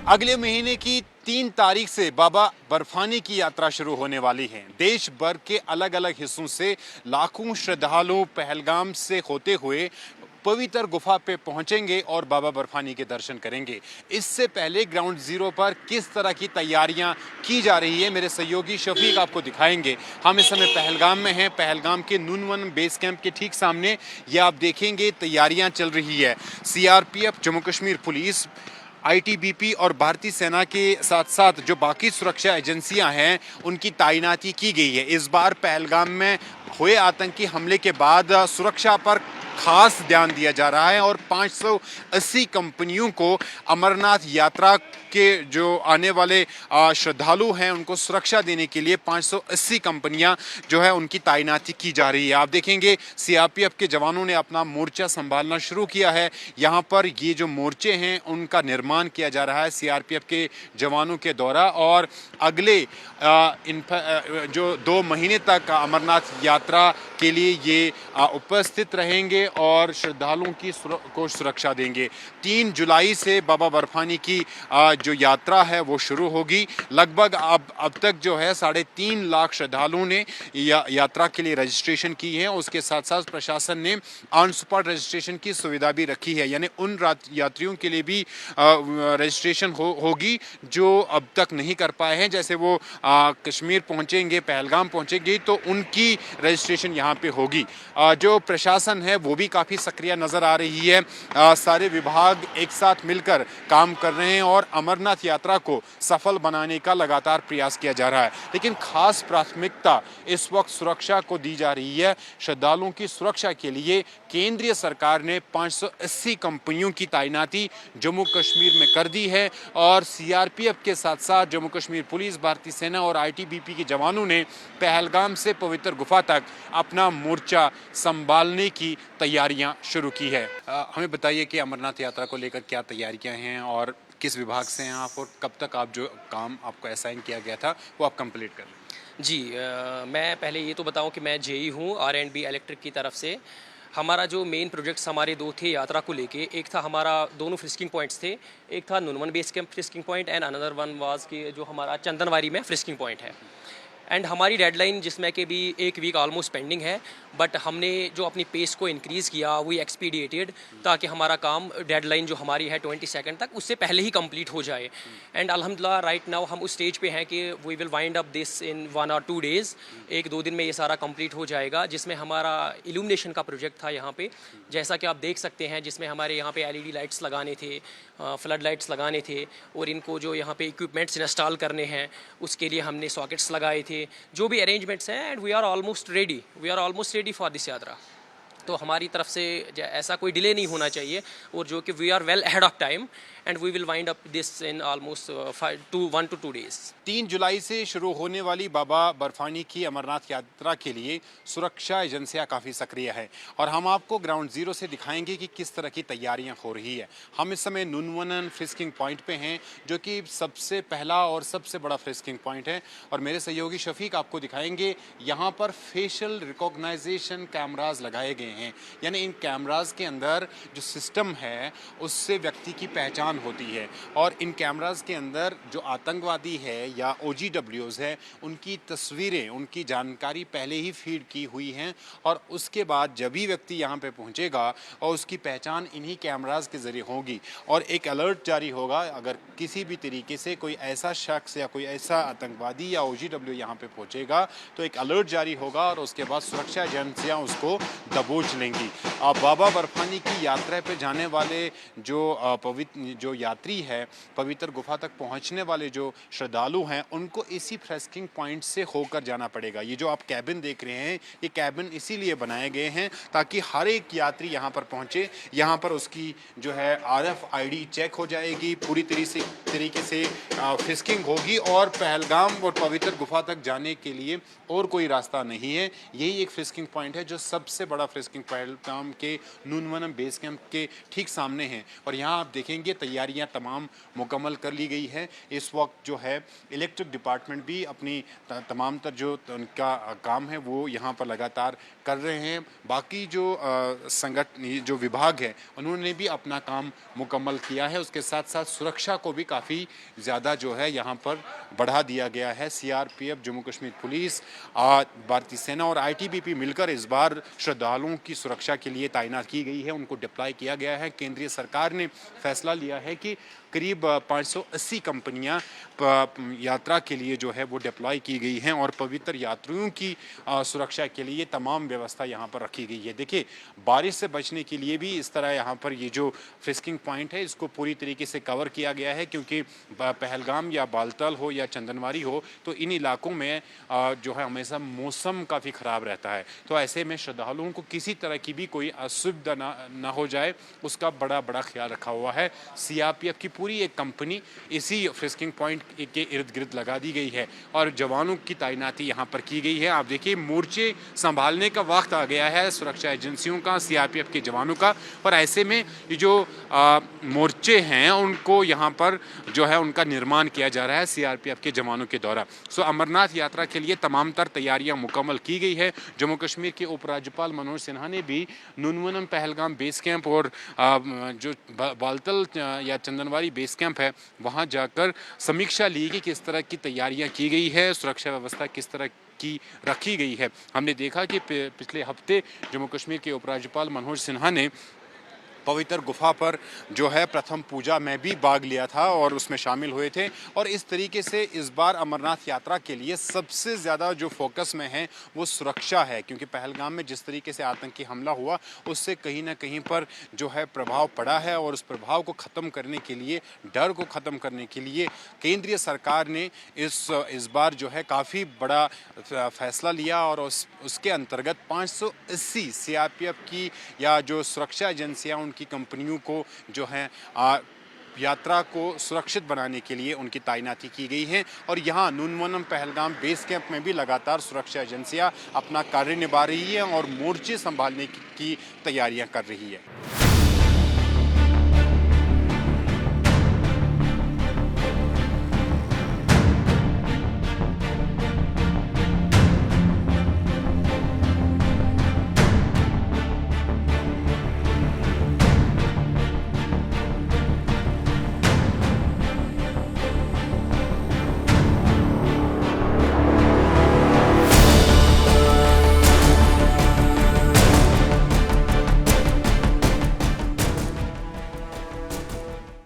अगले महीने की 3 तारीख से बाबा बर्फानी की यात्रा शुरू होने वाली है। देश भर के अलग अलग हिस्सों से लाखों श्रद्धालु पहलगाम से होते हुए पवित्र गुफा पे पहुंचेंगे और बाबा बर्फानी के दर्शन करेंगे। इससे पहले ग्राउंड जीरो पर किस तरह की तैयारियां की जा रही है, मेरे सहयोगी शफीक आपको दिखाएंगे। हम इस समय पहलगाम में हैं। पहलगाम के नून बेस कैंप के ठीक सामने ये आप देखेंगे तैयारियां चल रही है। CRPF, Jammu Kashmir police, ITBP और भारतीय सेना के साथ साथ जो बाकी सुरक्षा एजेंसियां हैं उनकी तैनाती की गई है। इस बार पहलगाम में हुए आतंकी हमले के बाद सुरक्षा पर खास ध्यान दिया जा रहा है और 580 कंपनियों को अमरनाथ यात्रा के जो आने वाले श्रद्धालु हैं उनको सुरक्षा देने के लिए 580 कंपनियां जो है उनकी तैनाती की जा रही है। आप देखेंगे सीआरपीएफ के जवानों ने अपना मोर्चा संभालना शुरू किया है। यहाँ पर ये जो मोर्चे हैं उनका निर्माण किया जा रहा है सीआरपीएफ के जवानों के द्वारा और अगले जो 2 महीने तक अमरनाथ यात्रा के लिए ये उपस्थित रहेंगे और श्रद्धालुओं की को सुरक्षा देंगे। 3 जुलाई से बाबा बर्फानी की जो यात्रा है वो शुरू होगी। लगभग अब तक जो है 3.5 लाख श्रद्धालुओं ने यात्रा के लिए रजिस्ट्रेशन की है। उसके साथ साथ प्रशासन ने ऑन स्पॉट रजिस्ट्रेशन की सुविधा भी रखी है, यानी उन यात्रियों के लिए भी रजिस्ट्रेशन होगी जो अब तक नहीं कर पाए हैं। जैसे वो कश्मीर पहुंचेंगे, पहलगाम पहुंचेंगे तो उनकी रजिस्ट्रेशन यहाँ पे होगी। जो प्रशासन है वो भी काफ़ी सक्रिय नज़र आ रही है। सारे विभाग एक साथ मिलकर काम कर रहे हैं और अमरनाथ यात्रा को सफल बनाने का लगातार प्रयास किया जा रहा है। लेकिन खास प्राथमिकता इस वक्त सुरक्षा को दी जा रही है। श्रद्धालुओं की सुरक्षा के लिए केंद्रीय सरकार ने 580 कंपनियों की तैनाती जम्मू कश्मीर में कर दी है और सीआरपीएफ के साथ साथ जम्मू कश्मीर पुलिस, भारतीय सेना और आईटीबीपी के जवानों ने पहलगाम से पवित्र गुफा तक अपना मोर्चा संभालने की तैयारियां शुरू की है। हमें बताइए कि अमरनाथ यात्रा को लेकर क्या तैयारियां हैं और किस विभाग से हैं आप और कब तक आप जो काम आपको असाइन किया गया था वो आप कंप्लीट कर लें। जी, मैं पहले ये तो बताऊं कि मैं जेई हूँ R&B इलेक्ट्रिक की तरफ से। हमारा जो मेन प्रोजेक्ट्स हमारे 2 थे यात्रा को लेके। एक था हमारा दोनों फ्रिस्किंग पॉइंट्स थे, एक था Nunwan base camp frisking point and another one was कि जो हमारा चंदनवारी में फ्रिस्किंग पॉइंट है। एंड हमारी डेडलाइन जिसमें कि भी 1 वीक ऑलमोस्ट पेंडिंग है, बट हमने जो अपनी पेस को इंक्रीज़ किया वो एक्सपीडिएटेड ताकि हमारा काम डेडलाइन जो हमारी है 22 तक उससे पहले ही कंप्लीट हो जाए। एंड अल्हम्दुलिल्लाह राइट नाउ हम उस स्टेज पे हैं कि we will wind up this in 1 और 2 डेज़। 1-2 दिन में ये सारा कंप्लीट हो जाएगा, जिसमें हमारा इल्यूमिनेशन का प्रोजेक्ट था यहाँ पे, जैसा कि आप देख सकते हैं, जिसमें हमारे यहाँ पे LED लाइट्स लगाने थे, फ्लड लाइट्स लगाने थे और इनको जो यहाँ पे इक्विपमेंट्स इंस्टॉल करने हैं उसके लिए हमने सॉकेट्स लगाए थे। जो भी अरेंजमेंट्स हैं and we are almost ready for this yatra. तो हमारी तरफ से ऐसा कोई डिले नहीं होना चाहिए और जो कि we are well ahead of time and we will wind up this in almost 1 to 2 days. 3 जुलाई से शुरू होने वाली बाबा बर्फानी की अमरनाथ यात्रा के लिए सुरक्षा एजेंसियां काफ़ी सक्रिय है और हम आपको ग्राउंड जीरो से दिखाएंगे कि किस तरह की तैयारियां हो रही है। हम इस समय नूनवन फ्रिस्किंग पॉइंट पे हैं जो कि सबसे पहला और सबसे बड़ा फ्रिस्किंग पॉइंट है और मेरे सहयोगी शफीक आपको दिखाएंगे यहाँ पर फेशियल रिकॉग्नाइजेशन कैमराज लगाए गए हैं, यानी इन कैमराज के अंदर जो सिस्टम है उससे व्यक्ति की पहचान होती है और इन कैमराज के अंदर जो आतंकवादी है या OGWs है उनकी तस्वीरें, उनकी जानकारी पहले ही फीड की हुई हैं और उसके बाद जब भी व्यक्ति यहाँ पे पहुँचेगा और उसकी पहचान इन्हीं कैमराज के ज़रिए होगी और एक अलर्ट जारी होगा। अगर किसी भी तरीके से कोई ऐसा शख्स या कोई ऐसा आतंकवादी या OGW यहाँ पे पहुँचेगा तो एक अलर्ट जारी होगा और उसके बाद सुरक्षा एजेंसियाँ उसको दबोच लेंगी। बाबा बर्फानी की यात्रा पे जाने वाले जो यात्री है, पवित्र गुफा तक पहुंचने वाले जो श्रद्धालु हैं उनको इसी फ्रिस्किंग पॉइंट से होकर जाना पड़ेगा। ये जो आप कैबिन देख रहे हैं ये कैबिन इसीलिए बनाए गए हैं ताकि हर एक यात्री यहाँ पर पहुँचे, यहाँ पर उसकी जो है RFID चेक हो जाएगी, पूरी तरीके से फ्रिस्किंग होगी और पहलगाम और पवित्र गुफा तक जाने के लिए और कोई रास्ता नहीं है। यही एक फ्रिस्किंग पॉइंट है जो सबसे बड़ा फ्रिस्किंग फ्रिस्किंग पहलगाम के नूनवनम बेस कैंप के ठीक सामने हैं और यहाँ आप देखेंगे तैयारियां तमाम मुकम्मल कर ली गई है। इस वक्त जो है इलेक्ट्रिक डिपार्टमेंट भी अपनी तमाम तर जो उनका काम है वो यहाँ पर लगातार कर रहे हैं। बाकी जो संगठन जो विभाग है उन्होंने भी अपना काम मुकम्मल किया है। उसके साथ साथ सुरक्षा को भी काफ़ी ज़्यादा जो है यहाँ पर बढ़ा दिया गया है। सीआरपीएफ, जम्मू कश्मीर पुलिस, भारतीय सेना और आईटीबीपी मिलकर इस बार श्रद्धालुओं की सुरक्षा के लिए तैनात की गई है, उनको डिप्लॉय किया गया है। केंद्रीय सरकार ने फैसला लिया है कि करीब 580 कंपनियां यात्रा के लिए जो है वो डिप्लॉय की गई हैं और पवित्र यात्रियों की सुरक्षा के लिए तमाम व्यवस्था यहाँ पर रखी गई है। देखिए, बारिश से बचने के लिए भी इस तरह यहाँ पर ये जो फ्रिस्किंग पॉइंट है इसको पूरी तरीके से कवर किया गया है, क्योंकि पहलगाम या बालतल हो या चंदनवारी हो तो इन इलाकों में जो है हमेशा मौसम काफ़ी ख़राब रहता है। तो ऐसे में श्रद्धालुओं को किसी तरह की भी कोई असुविधा ना हो जाए उसका बड़ा ख्याल रखा हुआ है। सीआरपीएफ की पूरी एक कंपनी इसी फ्रिस्किंग पॉइंट के इर्द गिर्द लगा दी गई है और जवानों की तैनाती यहाँ पर की गई है। आप देखिए, मोर्चे संभालने का वक्त आ गया है सुरक्षा एजेंसियों का, सीआरपीएफ के जवानों का, और ऐसे में ये जो मोर्चे हैं उनको यहाँ पर जो है उनका निर्माण किया जा रहा है सीआरपीएफ के जवानों के द्वारा। सो अमरनाथ यात्रा के लिए तमाम तर तैयारियां मुकम्मल की गई है। जम्मू कश्मीर के उपराज्यपाल मनोज सिन्हा ने भी नूनवनम पहलगाम बेस कैंप और जो बालतल या चंदनवारी बेस कैंप है वहाँ जाकर समीक्षा ली कि किस तरह की तैयारियां की गई है, सुरक्षा व्यवस्था किस तरह की रखी गई है। हमने देखा कि पिछले हफ्ते जम्मू कश्मीर के उपराज्यपाल मनोज सिन्हा ने पवित्र गुफा पर जो है प्रथम पूजा में भी भाग लिया था और उसमें शामिल हुए थे। और इस तरीके से इस बार अमरनाथ यात्रा के लिए सबसे ज़्यादा जो फोकस में है वो सुरक्षा है, क्योंकि पहलगाम में जिस तरीके से आतंकी हमला हुआ उससे कहीं ना कहीं पर जो है प्रभाव पड़ा है और उस प्रभाव को ख़त्म करने के लिए, डर को ख़त्म करने के लिए केंद्रीय सरकार ने इस बार जो है काफ़ी बड़ा फैसला लिया और उसके अंतर्गत 580 सीआरपीएफ की या जो सुरक्षा एजेंसियाँ की कंपनियों को जो है यात्रा को सुरक्षित बनाने के लिए उनकी तैनाती की गई है। और यहाँ नूनवनम पहलगाम बेस कैंप में भी लगातार सुरक्षा एजेंसियां अपना कार्य निभा रही है और मोर्चे संभालने की तैयारियां कर रही है।